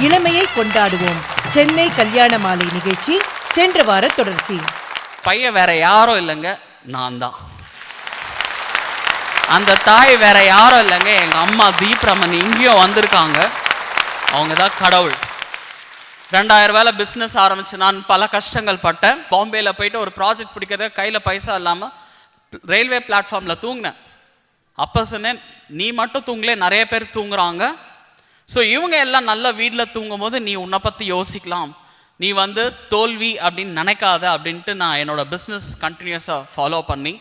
இளமையை கொண்டாடுவோம் சென்னை கல்யாண மாலை நிகழ்ச்சி சென்ற வார தொடர்ச்சி. பையன் வேற யாரும் இல்லைங்க, நான் தான். அந்த தாய் வேற யாரும் இல்லைங்க, எங்க அம்மா தீப்ரமணி. இங்கேயும் வந்திருக்காங்க, அவங்க தான் கடவுள். 2000 வேலை பிஸ்னஸ் ஆரம்பிச்சு நான் பல கஷ்டங்கள் பட்டேன். பாம்பேயில் போயிட்டு ஒரு ப்ராஜெக்ட் பிடிக்கிறத கையில் பைசா இல்லாமல் ரயில்வே பிளாட்ஃபார்மில் தூங்கினேன். அப்போ சொன்னேன், நீ மட்டும் தூங்கலே, நிறைய பேர் தூங்குறாங்க. ஸோ இவங்க எல்லாம் நல்ல வீட்டில் தூங்கும் போது நீ உன்னை பற்றி யோசிக்கலாம், நீ தோல்வி அப்படின்னு நினைக்காத அப்படின்ட்டு நான் என்னோட பிஸ்னஸ் கண்டினியூஸாக ஃபாலோ பண்ணி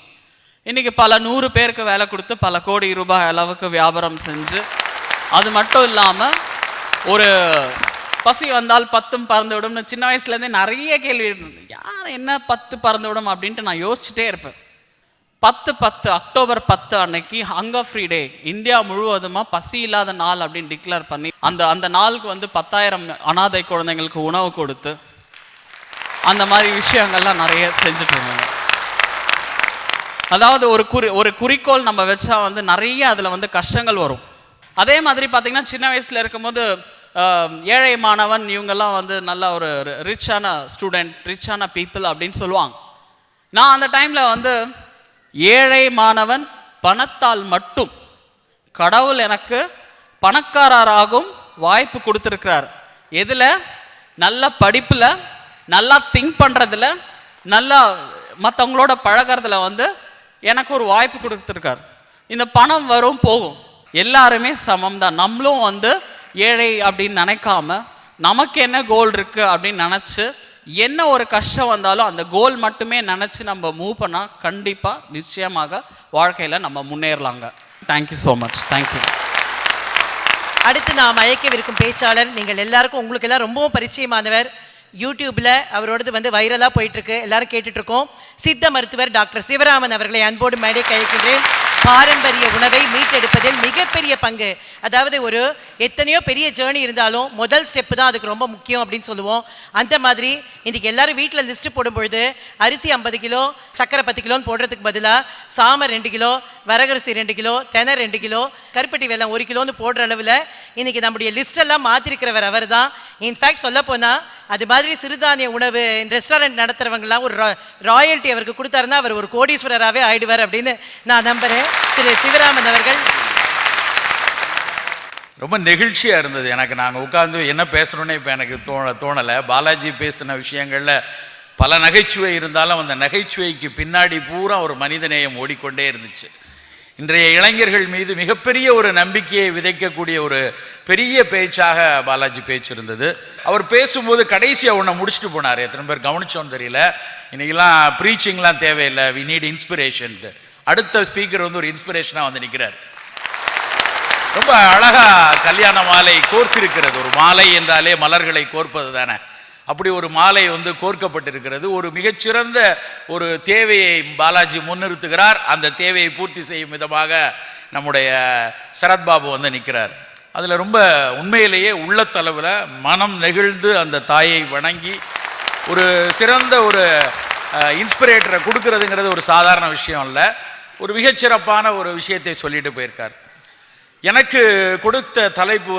இன்றைக்கி பல 100 பேருக்கு வேலை கொடுத்து பல கோடி ரூபாய் அளவுக்கு வியாபாரம் செஞ்சு, அது மட்டும் இல்லாமல் ஒரு பசி வந்தால் 10 பறந்து விடும்னு சின்ன வயசுலேருந்தே நிறைய கேள்வி, யார் என்ன 10 பறந்து விடும் அப்படின்ட்டு நான் யோசிச்சுட்டே இருப்பேன். 10/10 அக்டோபர் 10 அன்னைக்கு ஹங்கர் ஃப்ரீ டே, இந்தியா முழுவதுமா பசி இல்லாத நாள் அப்படின்னு டிக்ளேர் பண்ணி அந்த நாளுக்கு 10,000 அனாதை குழந்தைங்களுக்கு உணவு கொடுத்து அந்த மாதிரி விஷயங்கள்லாம் நிறைய செஞ்சுட்டு இருந்தாங்க. அதாவது ஒரு குறிக்கோள் நம்ம வச்சா நிறைய அதில் கஷ்டங்கள் வரும். அதே மாதிரி பார்த்தீங்கன்னா சின்ன வயசில் இருக்கும்போது ஏழை மாணவன் இவங்கெல்லாம் நல்ல ஒரு ரிச்சான ஸ்டூடெண்ட், ரிச்சான பீப்புள் அப்படின்னு சொல்லுவாங்க. நான் அந்த டைமில் ஏழை மாணவன், பணத்தால் மட்டும் கடவுள் எனக்கு பணக்காரராகும் வாய்ப்பு கொடுத்துருக்கிறார். எதில்? நல்ல படிப்பில், நல்லா திங்க் பண்ணுறதுல, நல்லா மற்றவங்களோட பழகிறதுல எனக்கு ஒரு வாய்ப்பு கொடுத்துருக்கார். இந்த பணம் வரும் போகும், எல்லாருமே சமம் தான். நம்மளும் ஏழை அப்படின்னு நினைக்காம நமக்கு என்ன கோல் இருக்குது அப்படின்னு நினச்சி என்ன ஒரு கஷ்டம் வந்தாலும் அந்த கோல் மட்டுமே நினச்சி நம்ம மூவ் பண்ணால் கண்டிப்பாக நிச்சயமாக வாழ்க்கையில் நம்ம முன்னேறலாங்க. Thank you so much. தேங்க்யூ. அடுத்து நாம் அழைக்கவிருக்கும் பேச்சாளர் நீங்கள் எல்லாருக்கும் உங்களுக்கு எல்லாம் ரொம்பவும் பரிச்சயமானவர். யூடியூப்பில் அவரோடது வைரலாக போயிட்டுருக்கு, எல்லாரும் கேட்டுட்ருக்கோம். சித்த மருத்துவர் டாக்டர் சிவராமன் அவர்களை அன்போடு மேடை அழைக்கின்றேன். பாரம்பரிய உணவை மீட்டெடுப்பதில் மிகப்பெரிய பங்கு, அதாவது ஒரு எத்தனையோ பெரிய ஜேர்னி இருந்தாலும் முதல் ஸ்டெப்பு தான் அதுக்கு ரொம்ப முக்கியம் அப்படின்னு சொல்லுவோம். அந்த மாதிரி இன்றைக்கி எல்லாரும் வீட்டில் லிஸ்ட்டு போடும்பொழுது அரிசி 50 கிலோ, சக்கரை 10 கிலோன்னு போடுறதுக்கு பதிலாக சாமர் 2 கிலோ, வரகரிசி 2 கிலோ, தெனை 2 கிலோ, கருப்பட்டி வெல்லம் 1 கிலோன்னு போடுற அளவில் இன்றைக்கி நம்முடைய லிஸ்டெல்லாம் மாற்றிருக்கிறவர் அவர் தான். இன்ஃபேக்ட் சொல்ல போனால் அது மாதிரி சிறுதானிய உணவு ரெஸ்டாரண்ட் நடத்துகிறவங்களாம் ஒரு ராயல்ட்டி அவருக்கு கொடுத்தாருன்னா அவர் ஒரு கோடீஸ்வரராகவே ஆயிடுவார் அப்படின்னு நான் நம்புகிறேன். திரு சிவராமன் அவர்கள். ரொம்ப நெகிழ்ச்சியாக இருந்தது எனக்கு. நாங்கள் உட்காந்து என்ன பேசணுன்னே இப்போ எனக்கு தோணலை. பாலாஜி பேசின விஷயங்களில் பல நகைச்சுவை இருந்தாலும் அந்த நகைச்சுவைக்கு பின்னாடி பூரா ஒரு மனிதநேயம் ஓடிக்கொண்டே இருந்துச்சு. இன்றைய இளைஞர்கள் மீது மிகப்பெரிய ஒரு நம்பிக்கையை விதைக்கக்கூடிய ஒரு பெரிய பேச்சாக பாலாஜி பேச்சு இருந்தது. அவர் பேசும்போது கடைசியாக ஒன்றை முடிச்சுட்டு போனார். எத்தனை பேர் கவனிச்சோன்னு தெரியல. இன்றைக்கெல்லாம் ப்ரீச்சிங்லாம் தேவையில்லை, வி நீட் இன்ஸ்பிரேஷன்ட்டு. அடுத்த ஸ்பீக்கர் ஒரு இன்ஸ்பிரேஷனாக நிற்கிறார். ரொம்ப அழகாக கல்யாண மாலை கோர்த்திருக்கிறது. ஒரு மாலை என்றாலே மலர்களை கோர்ப்பது தானே, அப்படி ஒரு மாலை கோர்க்கப்பட்டிருக்கிறது. ஒரு மிகச்சிறந்த ஒரு தேவையை பாலாஜி முன்னிறுத்துகிறார். அந்த தேவையை பூர்த்தி செய்யும் விதமாக நம்முடைய சரத்பாபு நிற்கிறார். அதில் ரொம்ப உண்மையிலேயே உள்ளத்தளவில் மனம் நெகிழ்ந்து அந்த தாயை வணங்கி ஒரு சிறந்த ஒரு இன்ஸ்பிரேட்டரை கொடுக்கறதுங்கிறது ஒரு சாதாரண விஷயம் இல்லை. ஒரு மிகச்சிறப்பான ஒரு விஷயத்தை சொல்லிட்டு போயிருக்கார். எனக்கு கொடுத்த தலைப்பு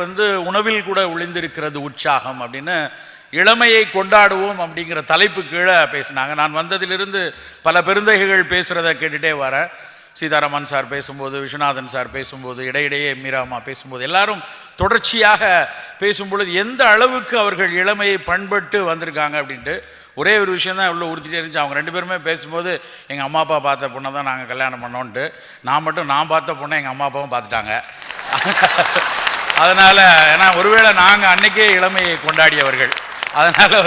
உணவில் கூட ஒளிந்திருக்கிறது உற்சாகம் அப்படின்னு, இளமையை கொண்டாடுவோம் அப்படிங்கிற தலைப்பு கீழே பேசினாங்க. நான் வந்ததிலிருந்து பல பெருந்தகைகள் பேசுகிறத கேட்டுகிட்டே வரேன். சீதாராமன் சார் பேசும்போது, விஸ்வநாதன் சார் பேசும்போது, இடையிடையே மீராமா பேசும்போது, எல்லாரும் தொடர்ச்சியாக பேசும்பொழுது எந்த அளவுக்கு அவர்கள் இளமையை பண்பட்டு வந்திருக்காங்க அப்படின்ட்டு ஒரே ஒரு விஷயம் தான் இவ்வளோ உறுத்திட்டே இருந்துச்சு. அவங்க 2 பேருமே பேசும்போது எங்கள் அம்மா அப்பா பார்த்த பொண்ணை தான் நாங்கள் கல்யாணம் பண்ணோன்ட்டு, நான் பார்த்த பொண்ணை எங்கள் அம்மா அப்பாவும் பார்த்துட்டாங்க. அதனால் ஏன்னா ஒருவேளை நாங்கள் அன்றைக்கே இளமையை கொண்டாடியவர்கள், அதனால்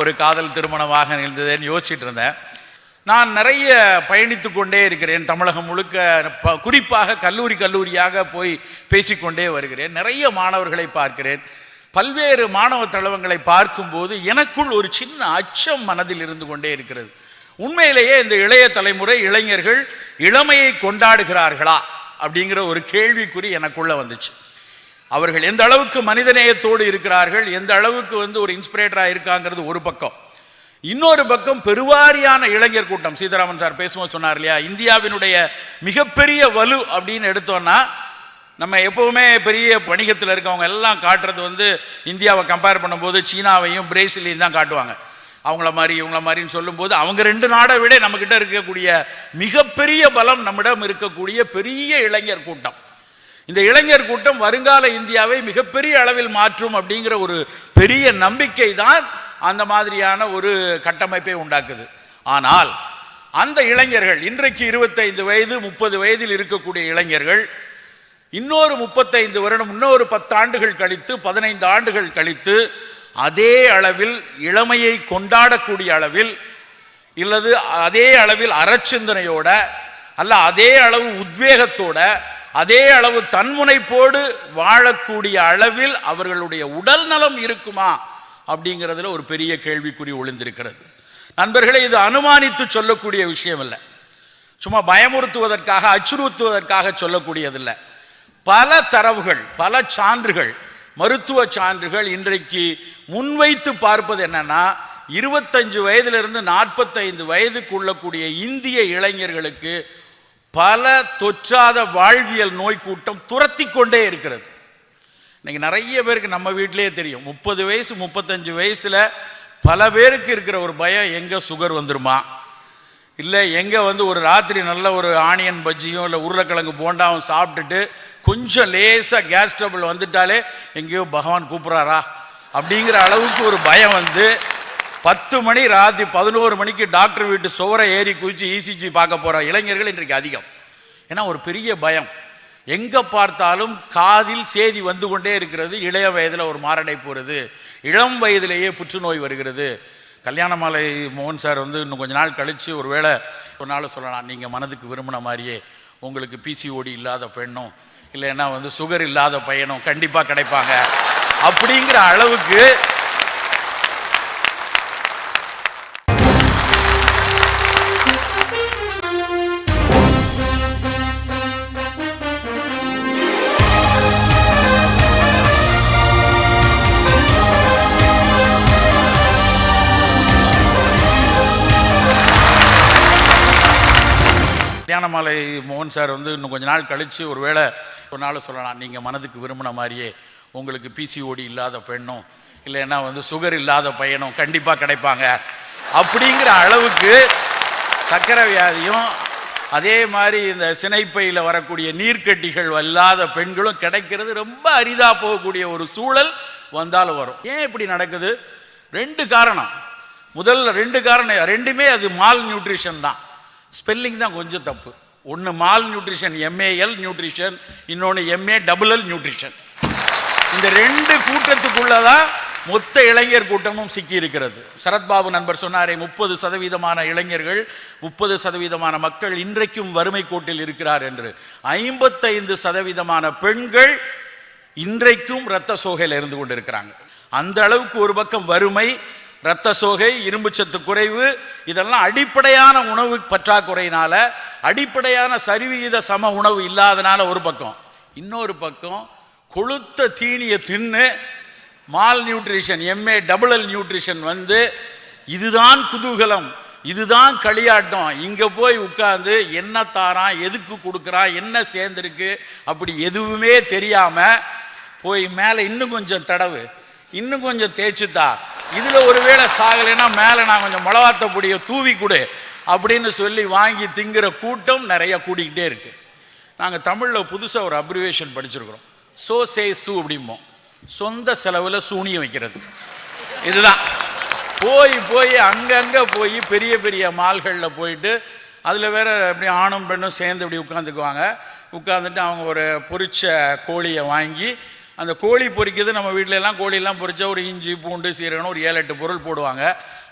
ஒரு காதல் திருமணமாக நிகழ்ந்ததுன்னு யோசிச்சுட்டு இருந்தேன். நான் நிறைய பயணித்து கொண்டே இருக்கிறேன். தமிழகம் முழுக்க குறிப்பாக கல்லூரியாக போய் பேசிக்கொண்டே வருகிறேன். நிறைய மாணவர்களை பார்க்கிறேன். பல்வேறு மாணவ தளவங்களை பார்க்கும்போது எனக்குள் ஒரு சின்ன அச்சம் மனதில் இருந்து கொண்டே இருக்கிறது. உண்மையிலேயே இந்த இளைய தலைமுறை இளைஞர்கள் இளமையை கொண்டாடுகிறார்களா அப்படிங்கிற ஒரு கேள்விக்குறி எனக்குள்ள வந்துச்சு. அவர்கள் எந்த அளவுக்கு மனிதநேயத்தோடு இருக்கிறார்கள், எந்த அளவுக்கு ஒரு இன்ஸ்பிரேட்டராக இருக்காங்கிறது ஒரு பக்கம். இன்னொரு பக்கம் பெருவாரியான இளைஞர் கூட்டம், சீதாராமன் சார் பேசும்போது சொன்னார் இல்லையா, இந்தியாவினுடைய மிகப்பெரிய வலு அப்படின்னு எடுத்தோம்னா நம்ம எப்போவுமே பெரிய வணிகத்தில் இருக்கவங்க எல்லாம் காட்டுறது வந்து இந்தியாவை கம்பேர் பண்ணும்போது சீனாவையும் பிரேசிலையும் தான் காட்டுவாங்க. அவங்கள மாதிரி இவங்கள மாதிரின்னு சொல்லும்போது அவங்க 2 நாடை விட நம்மக்கிட்ட இருக்கக்கூடிய மிகப்பெரிய பலம் நம்மிடம் இருக்கக்கூடிய பெரிய இளைஞர் கூட்டம். இந்த இளைஞர் கூட்டம் வருங்கால இந்தியாவை மிகப்பெரிய அளவில் மாற்றும் அப்படிங்கிற ஒரு பெரிய நம்பிக்கை தான் அந்த மாதிரியான ஒரு கட்டமைப்பை உண்டாக்குது. ஆனால் அந்த இளைஞர்கள் இன்றைக்கு 25 வயது 30 வயதில் இருக்கக்கூடிய இளைஞர்கள் இன்னொரு 35 வருடம், இன்னொரு 10 ஆண்டுகள் கழித்து 15 ஆண்டுகள் கழித்து அதே அளவில் இளமையை கொண்டாடக்கூடிய அளவில் இல்லது அதே அளவில் அறச்சிந்தனையோட அல்ல அதே அளவு உத்வேகத்தோட அதே அளவு தன்முனைப்போடு வாழக்கூடிய அளவில் அவர்களுடைய உடல் நலம் இருக்குமா அப்படிங்கிறதுல ஒரு பெரிய கேள்விக்குறி ஒளிந்திருக்கிறது. நண்பர்களே, இது அனுமானித்து சொல்லக்கூடிய விஷயம் இல்லை, சும்மா பயமுறுத்துவதற்காக அச்சுறுத்துவதற்காக சொல்லக்கூடியதில்லை. பல தரவுகள், பல சான்றுகள், மருத்துவ சான்றுகள் இன்றைக்கு முன்வைத்து பார்ப்பது என்னன்னா 25 வயதிலிருந்து 45 வயதுக்குள்ளக்கூடிய இந்திய இளைஞர்களுக்கு பல தொற்றாத வாழ்வியல் நோய் கூட்டம் துரத்தி கொண்டே இருக்கிறது. இன்னைக்கு நிறைய பேருக்கு நம்ம வீட்டிலேயே தெரியும், 30 வயசு 35 வயசுல பல பேருக்கு இருக்கிற ஒரு பயம், எங்க சுகர் வந்துருமா, இல்லை எங்கே வந்து ஒரு ராத்திரி நல்ல ஒரு ஆனியன் பஜ்ஜியும் இல்லை உருளைக்கிழங்கு போண்டாவும் சாப்பிட்டுட்டு கொஞ்சம் லேசாக கேஸ் ட்ரபிள் வந்துட்டாலே எங்கேயோ பகவான் கூப்பிட்றாரா அப்படிங்கிற அளவுக்கு ஒரு பயம் வந்து 10 மணி ராத்திரி 11 மணிக்கு டாக்டர் வீட்டு சுவரை ஏறி குதிச்சு இசிஜி பார்க்க போகிற இளைஞர்கள் இன்றைக்கு அதிகம். ஏன்னா ஒரு பெரிய பயம், எங்கே பார்த்தாலும் காதில் செய்தி வந்து கொண்டே இருக்கிறது, இளைய வயதில் ஒரு மாரடைப்பு வருது, இளம் வயதிலேயே புற்றுநோய் வருகிறது. கல்யாணமாலை மோகன் சார் வந்து இன்னும் கொஞ்ச நாள் கழித்து ஒரு நாள் சொல்லலாம், நீங்கள் மனதுக்கு விரும்பின மாதிரியே உங்களுக்கு பிசிஓடி இல்லாத பெண்ணும் இல்லைன்னா வந்து சுகர் இல்லாத பையனும் கண்டிப்பாக கிடைப்பாங்க அப்படிங்கிற அளவுக்கு கல்யாணமாலை மோகன் சார் வந்து இன்னும் கொஞ்ச நாள் கழித்து ஒரு நாள் சொல்லலாம், நீங்கள் மனதுக்கு விரும்பின மாதிரியே உங்களுக்கு பிசிஓடி இல்லாத பெண்ணும் இல்லைன்னா வந்து சுகர் இல்லாத பையனும் கண்டிப்பாக கிடைப்பாங்க அப்படிங்கிற அளவுக்கு சர்க்கரை வியாதியும் அதே மாதிரி இந்த சினைப்பையில் வரக்கூடிய நீர்க்கட்டிகள் இல்லாத பெண்களும் கிடைக்கிறது ரொம்ப அரிதாக போகக்கூடிய ஒரு சூழல் வந்தாலும் வரும். ஏன் இப்படி நடக்குது? 2 காரணம். முதல்ல 2 காரணம், ரெண்டுமே அது மால் நியூட்ரிஷன் தான். ஸ்பெல்லிங் தான் கொஞ்சம் தப்பு. ஒன்று மால் நியூட்ரிஷன் MAL நியூட்ரிஷன், இன்னொன்று MALL நியூட்ரிஷன். இந்த 2 கூட்டத்துக்குள்ளதான் மொத்த இளைஞர் கூட்டமும் சிக்கி இருக்கிறது. சரத்பாபு நண்பர் சொன்னாரே 30% இளைஞர்கள் 30% மக்கள் இன்றைக்கும் வறுமை கோட்டில் இருக்கிறார் என்று. 55% பெண்கள் இன்றைக்கும் இரத்த சோகையில் இருந்து கொண்டு இருக்கிறாங்க. அந்த அளவுக்கு ஒரு பக்கம் வறுமை, இரத்த சோகை, இரும்பு சத்து குறைவு, இதெல்லாம் அடிப்படையான உணவு பற்றாக்குறையினால, அடிப்படையான சரிவிகித சம உணவு இல்லாதனால ஒரு பக்கம். இன்னொரு பக்கம் கொழுத்த தீனியை தின்னு மால் நியூட்ரிஷன் MALL நியூட்ரிஷன் வந்து இதுதான் குதூகலம், இதுதான் களியாட்டம், இங்கே போய் உட்கார்ந்து என்ன தாரான், எதுக்கு கொடுக்குறான், என்ன சேர்ந்துருக்கு அப்படி எதுவுமே தெரியாமல் போய் மேலே இன்னும் கொஞ்சம் தடவு, இன்னும் கொஞ்சம் தேய்ச்சித்தா, இதில் ஒருவேளை சாகலைன்னா மேலே நான் கொஞ்சம் மிளகாத்த பொடியை தூவி கொடு அப்படின்னு சொல்லி வாங்கி திங்கிற கூட்டம் நிறைய கூட்டிக்கிட்டே இருக்கு. நாங்கள் தமிழில் புதுசாக ஒரு அப்ரிவேஷன் படிச்சிருக்கிறோம், சோ சே சூ அப்படிம்போம், சொந்த செலவில் சூனியம் வைக்கிறது. இதுதான் போய் போய் அங்கங்கே போய் பெரிய பெரிய மால்களில் போயிட்டு அதில் வேற அப்படி ஆணும் பெண்ணும் சேர்ந்து இப்படி உட்காந்துக்குவாங்க. உட்காந்துட்டு அவங்க ஒரு பொரிச்ச கோழியை வாங்கி, அந்த கோழி பொரிக்கிறது நம்ம வீட்டிலலாம் கோழியெல்லாம் பொரிச்சா ஒரு இஞ்சி பூண்டு சீரகம் ஒரு 7-8 பொருள் போடுவாங்க.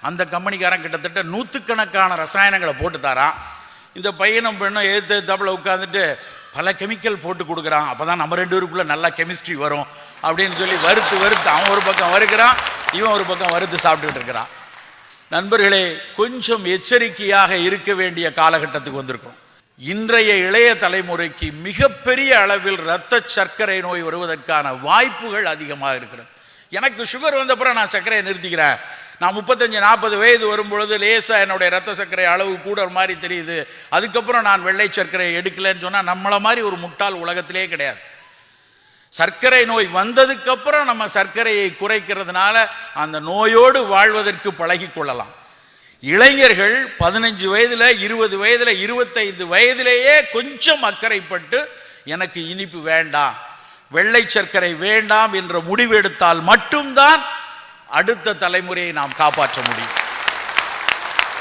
அந்த கம்பெனிக்காரன் கிட்டத்தட்ட 100கணக்கான ரசாயனங்களை போட்டு தரான். இந்த பையனும் பெண்ணும் எதிர்த்தாப்புல உட்காந்துட்டு பல கெமிக்கல் போட்டு கொடுக்குறான், அப்போ தான் நம்ம 2 பேருக்குள்ளே நல்லா கெமிஸ்ட்ரி வரும் அப்படின்னு சொல்லி வறுத்து அவன் ஒரு பக்கம் வறுக்கிறான், இவன் ஒரு பக்கம் வறுத்து சாப்பிட்டுக்கிட்டு இருக்கிறான். நண்பர்களே, கொஞ்சம் எச்சரிக்கையாக இருக்க வேண்டிய காலகட்டத்துக்கு வந்திருக்கோம். இன்றைய இளைய தலைமுறைக்கு மிகப்பெரிய அளவில் இரத்த சர்க்கரை நோய் வருவதற்கான வாய்ப்புகள் அதிகமாக இருக்கிறது. எனக்கு சுகர் வந்தப்புறம் நான் சர்க்கரையை நிறுத்திக்கிறேன், நான் 35-40 வயது வரும்பொழுது லேசாக என்னுடைய இரத்த சர்க்கரை அளவு கூட மாதிரி தெரியுது, அதுக்கப்புறம் நான் வெள்ளை சர்க்கரையை எடுக்கலைன்னு சொன்னால் நம்மளை மாதிரி ஒரு முட்டாள் உலகத்திலே கிடையாது. சர்க்கரை நோய் வந்ததுக்கு அப்புறம் நம்ம சர்க்கரையை குறைக்கிறதுனால அந்த நோயோடு வாழ்வதற்கு பழகி கொள்ளலாம். இளைஞர்கள் 15 வயதுல 20 வயதுல 25 வயதிலேயே கொஞ்சம் அக்கறைப்பட்டு எனக்கு இனிப்பு வேண்டாம், வெள்ளை சர்க்கரை வேண்டாம் என்ற முடிவு எடுத்தால் மட்டும்தான் அடுத்த தலைமுறையை நாம் காப்பாற்ற முடியும்.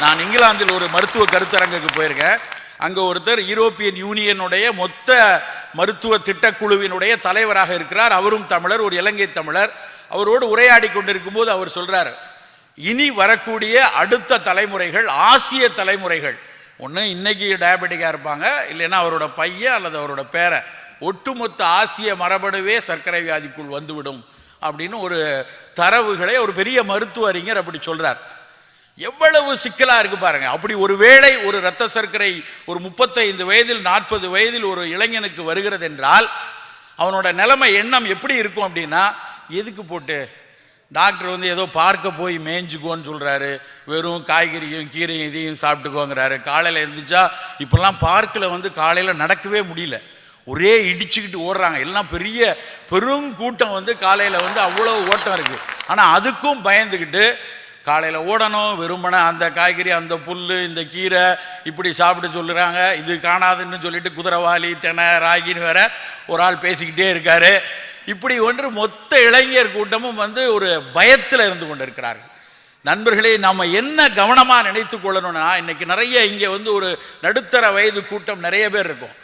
நான் இங்கிலாந்தில் ஒரு மருத்துவ கருத்தரங்குக்கு போயிருக்கேன். அங்கே ஒருத்தர் யூரோப்பியன் யூனியனுடைய மொத்த மருத்துவ திட்டக்குழுவினுடைய தலைவராக இருக்கிறார். அவரும் தமிழர், ஒரு இலங்கை தமிழர். அவரோடு உரையாடி கொண்டிருக்கும் போது அவர் சொல்றார், இனி வரக்கூடிய அடுத்த தலைமுறைகள் ஆசிய தலைமுறைகள் ஒன்று இன்னைக்கு டயபெட்டிக்காக இருப்பாங்க, இல்லைன்னா அவரோட பையன் அல்லது அவரோட பேரை, ஒட்டுமொத்த ஆசிய மரபணுவே சர்க்கரை வியாதிக்குள் வந்துவிடும் அப்படின்னு ஒரு தரவுகளை ஒரு பெரிய மருத்துவ அறிஞர் அப்படி சொல்றார். எவ்வளவு சிக்கலா இருக்கு பாருங்க. அப்படி ஒரு வேளை ஒரு இரத்த சர்க்கரை ஒரு 35 வயதில் 40 வயதில் ஒரு இளைஞனுக்கு வருகிறது என்றால் அவனோட நிலைமை எண்ணம் எப்படி இருக்கும் அப்படின்னா, எதுக்கு போட்டு டாக்டர் வந்து ஏதோ பார்க்க போய் மேய்ஞ்சுக்கோன்னு சொல்றாரு, வெறும் காய்கறியும் கீரையும் இதையும் சாப்பிட்டுக்கோங்கிறாரு. காலையில் எழுந்திரிச்சா இப்பெல்லாம் பார்க்கில் வந்து காலையில் நடக்கவே முடியல, ஒரே இடிச்சுக்கிட்டு ஓடுறாங்க. எல்லாம் பெரிய பெரும் கூட்டம் வந்து காலையில் வந்து அவ்வளோ ஓட்டம் இருக்குது. ஆனால் அதுக்கும் பயந்துக்கிட்டு காலையில் ஓடணும், வெறுமனை அந்த காய்கறி அந்த புல் இந்த கீரை இப்படி சாப்பிட்டு சொல்லுறாங்க. இது காணாதுன்னு சொல்லிட்டு குதிரைவாலி தெனை ராகின்னு வேற ஒரு ஆள் பேசிக்கிட்டே இருக்காரு. இப்படி ஒன்று மொத்த இளைஞர் கூட்டமும் வந்து ஒரு பயத்தில் இருந்து கொண்டு இருக்கிறார்கள். நண்பர்களே, நம்ம என்ன கவனமாக நினைத்து கொள்ளணும்னா, இன்னைக்கு நிறைய இங்கே வந்து ஒரு நடுத்தர வயது கூட்டம் நிறைய பேர் இருக்கும்.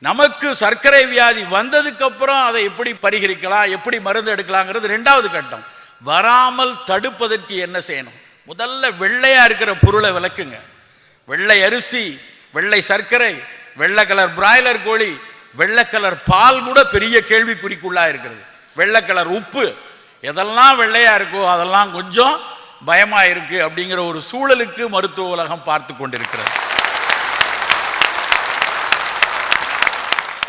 நமக்கு சர்க்கரை வியாதி வந்ததுக்கு அப்புறம் அதை எப்படி பரிகரிக்கலாம், எப்படி மருந்து எடுக்கலாங்கிறது ரெண்டாவது கட்டம். வராமல் தடுப்பதற்கு என்ன செய்யணும்? முதல்ல வெள்ளையா இருக்கிற பொருளை விளக்குங்க. வெள்ளை அரிசி, வெள்ளை சர்க்கரை, வெள்ளை கலர் பிராய்லர் கோழி, வெள்ளை கலர் பால் கூட பெரிய கேள்விக்குறிக்குள்ளா இருக்கிறது. வெள்ளை கலர் உப்பு, எதெல்லாம் வெள்ளையா இருக்கோ அதெல்லாம் கொஞ்சம் பயமா இருக்கு அப்படிங்கிற ஒரு சூழலுக்கு மருத்துவ உலகம் பார்த்து கொண்டிருக்கிறது.